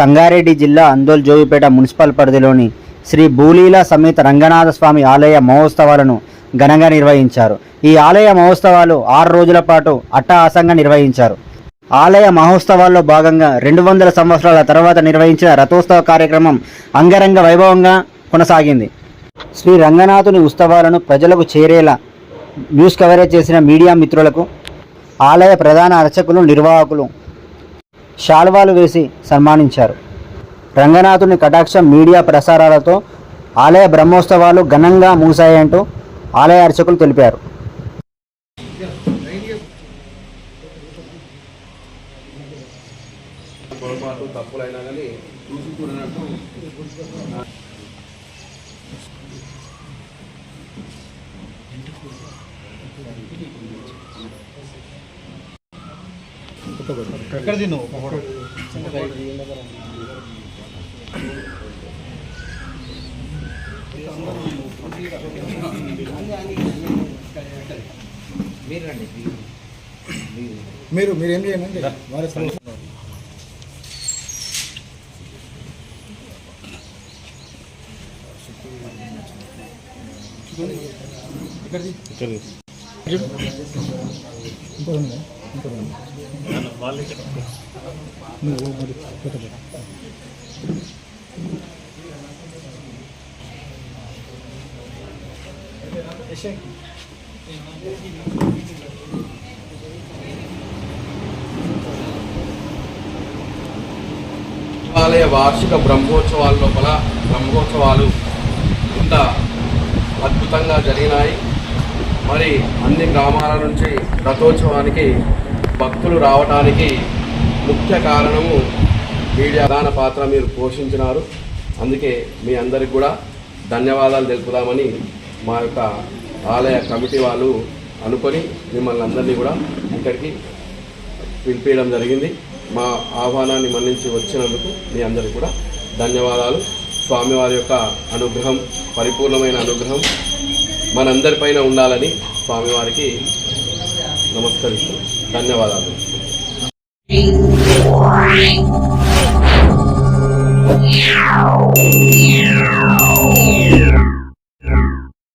సంగారెడ్డి జిల్లా అందోల్ జోగిపేట మున్సిపల్ పరిధిలోని శ్రీ భూలీల సమేత రంగనాథ స్వామి ఆలయ మహోత్సవాలను ఘనంగా నిర్వహించారు. ఈ ఆలయ మహోత్సవాలు 6 రోజుల పాటు అట్టహాసంగా నిర్వహించారు. ఆలయ మహోత్సవాల్లో భాగంగా 200 సంవత్సరాల తర్వాత నిర్వహించిన రథోత్సవ కార్యక్రమం అంగరంగ వైభవంగా కొనసాగింది. శ్రీ రంగనాథుని ఉత్సవాలను ప్రజలకు చేరేలా న్యూస్ కవరేజ్ చేసిన మీడియా మిత్రులకు ఆలయ ప్రధాన అర్చకులు, నిర్వాహకులు శాల్వాలు వేసి సన్మానించారు. రంగనాథుని కటాక్షం, మీడియా ప్రసారాలతో ఆలయ బ్రహ్మోత్సవాలు ఘనంగా ముగిశాయంటూ ఆలయ అర్చకులు తెలిపారు. ఎక్కడిది నువ్వు మీరు ఏం చేయండి ఆలయ వార్షిక బ్రహ్మోత్సవాల లోపల బ్రహ్మోత్సవాలు ఇంత అద్భుతంగా జరిగినాయి. మరి అన్ని గ్రామాల నుంచి రథోత్సవానికి భక్తులు రావడానికి ముఖ్య కారణము మీడియా ప్రధాన పాత్ర మీరు పోషించినారు. అందుకే మీ అందరికి కూడా ధన్యవాదాలు తెలుపుదామని మా యొక్క ఆలయ కమిటీ వాళ్ళు అనుకొని మిమ్మల్ని అందరినీ కూడా ఇక్కడికి పిలిపించడం జరిగింది. మా ఆహ్వానాన్ని మన్నించి వచ్చినందుకు మీ అందరికీ కూడా ధన్యవాదాలు. స్వామివారి యొక్క అనుగ్రహం, పరిపూర్ణమైన అనుగ్రహం మనందరిపైన ఉండాలని స్వామివారికి నమస్కరిస్తున్నాం. ధన్యవాదాలు.